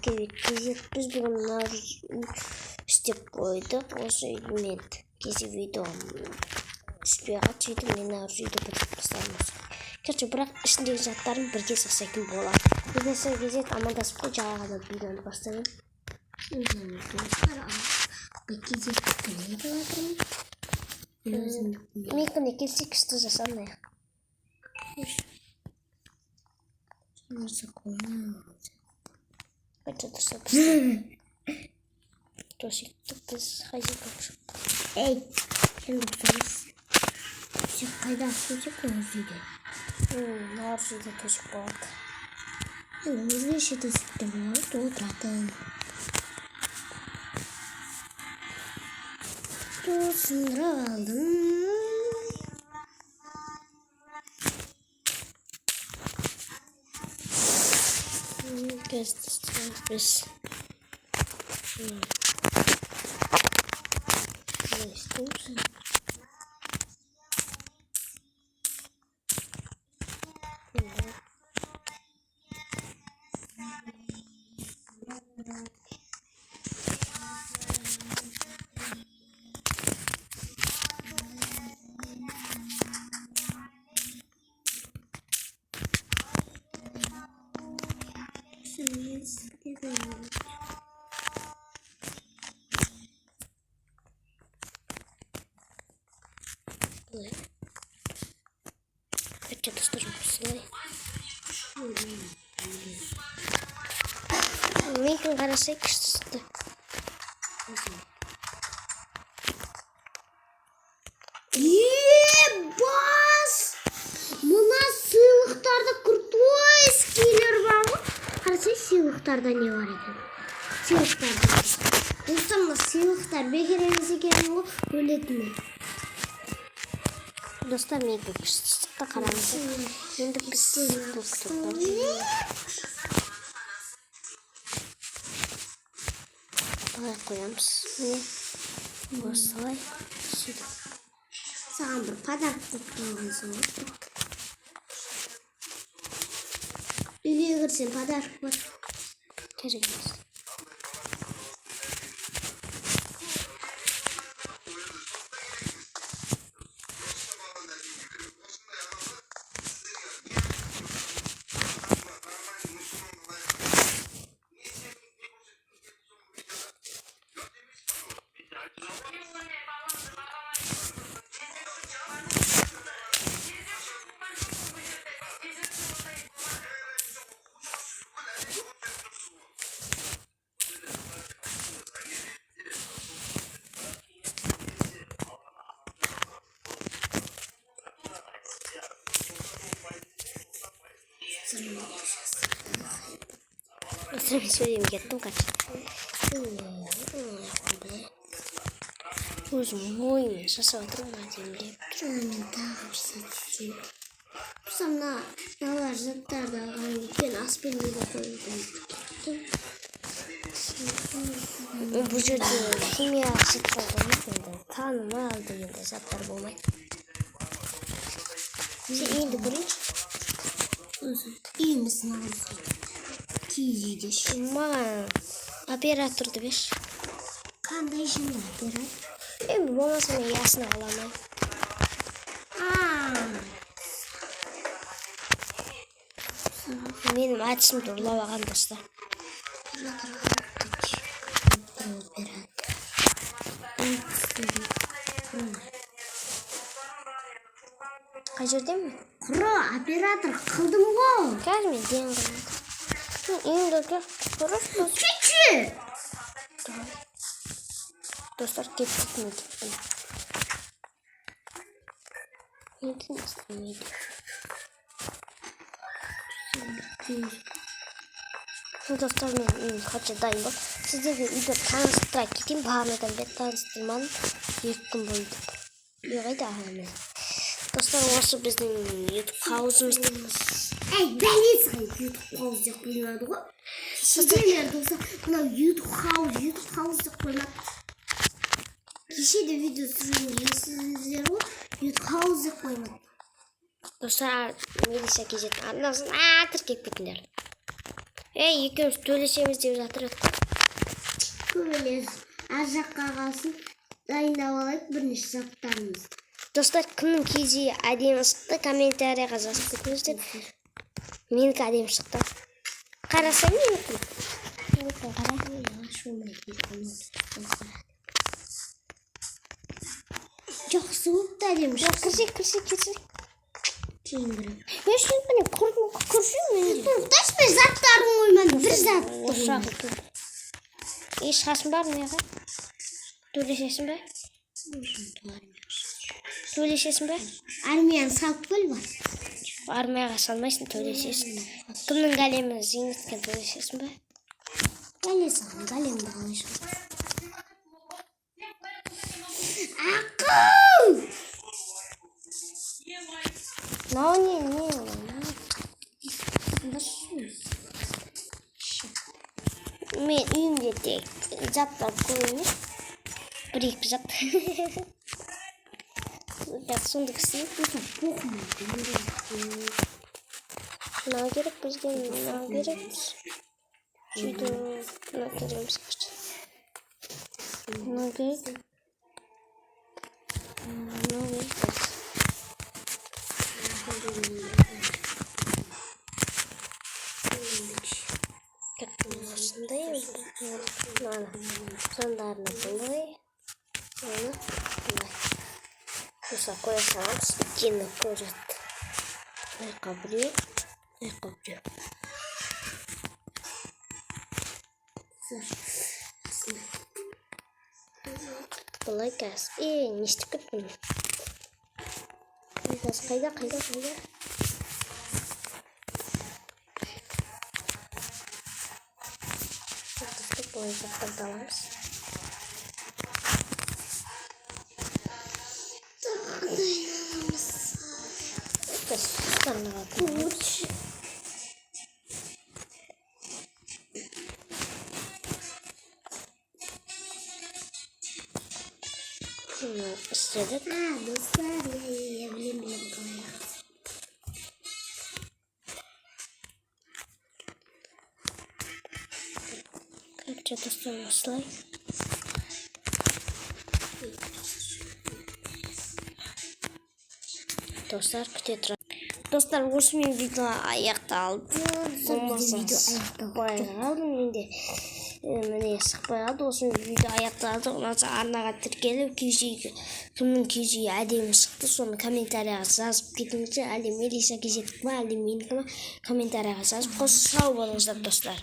кезек біз бүгін істеп қойдық. Осы мен кезек видео іспей қатты сөйтіп мен үйді бітіріп тастаймыз. Короче, бірақ ішіндегі заттарын бірге сақсайтын болады. Келесі кезек амандасып қой, жай ғана видеоны бастаймын. Кезек не деп жатырмын? Мен келсе күшті жасамайық. Хотя дұрса біз тосикті біз қайзек өкшіп. Ей, сен дұрсыз. Сен қайда тосик өз үйде? Нар үйде тосик болады. Өзгеше тосикті болады, отыратын. Тосындырып алдым. Biz ne istiyorsun? Хотя достаточно посылай. Мен қарасай күшті. Бас! Мына сыйлықтарда крутой скиллер бар ғой. Қарасай сыйлықтарда не бар екен? Сыйлықтарда. Достарымда сыйлықтар бекер емес екен ғой, өлетін. Достар, мен күштістікті қарамыз. Енді біз қалай қоямыз. Міне осылай сөйтіп. Саған бір подарок болып қалған соң. Үйге кірсең подарок бар. Керек емес. Sen söyleyeyim gittim kaç. Uzun oyun sasa oturmadım diye. Sonra yalar zıtlarda ben aspirine koydum. Bu çocuğu kimya zıtlardan tanıma aldığında zatlar bulmayı. Sen iyiydi buraya. İyi misin abi? Kiyeceğiz. Bana operatörde bir. Kanday şimdi operatör. Bu olmasa ben yasını alamam. Benim açım durula bakan dostlar. Kaçırdın mı? Kuru operatör kıldım bu. Gelme diyen kalmadı. İyi dostlar. Küçük. Dostlar gittik mi gittim. Neydi nasıl neydi? Dostlar ben kaçırdayım bak. Sizlerle uyda tanıştıra gideyim. Bahaneden ben tanıştırmanın 2 gün boyunca. Yok da hemen. Dostlar olsa bizim YouTube havuzumuzda. Ben hiç YouTube havuz yapmıyordum. Sizler dostlar buna YouTube havuz yapmıyordum. Kişi de video sürüyor sizler o YouTube havuz yapmıyordum. Dostlar, Melisa geceden anlasın. Türkiye bittiler. Екеуміз төлесеміз деп жатыр еді. Көбелес ар жаққа қалсын, дайындап алайық бірнеше заттарымыз. Достар, кімнің киіз үйі әдемі шықты, комментарияға жазып кетіңіздер. Менікі әдемі шықты. Қарасай менікі. Жақсы болыпты, әдемі шықты. Кірсек. Кейін кірем. Мен үшін міне көрсем менде. Тоқташ мен заттарын қоймадым, бір затты қоймадым. Шығасың бар меға? Төлесесің бе? Төлесесің бе? Армияны салып көл бар. Армияға салмайсың, төлесесің. Кімнің әлемі зейнеткен төлесесің бе? Әле саған әлемді қалай шығады. Ақыл! Мынау не? Мен үйімде тек заттар көп емес. Бір-екі зат. Сонда кісі. Мынау керек бізге, мынау керек. Сөйтіп, мынау кереміз қашты. Мынау керек. Мынау керек. Осындай сандарына бұлай. Осы қоя саламыз, икені көреді. Аяққа біреу. Бұлай кәз. Не істеп кеттім? Қайда? Бұлай заттарды аламыз. İstedik. Dostlar, bileyim kalaya. Короче, достаем слайд. Достар, күте тұра. Достар, осымен видео аяқталды. Болмаса шықпай қалды менде. Міне шықпай қалды. Осымен видео аяқталды. Ұнаса арнаға тіркеліп, кімнің киіз үйі әдемі шықты, соны комментарияға жазып кетіңіздер. Әлде Мелиса кезектік ма, әлде менікі ма, комментарияға жазып қоса сау болыңыздар достар.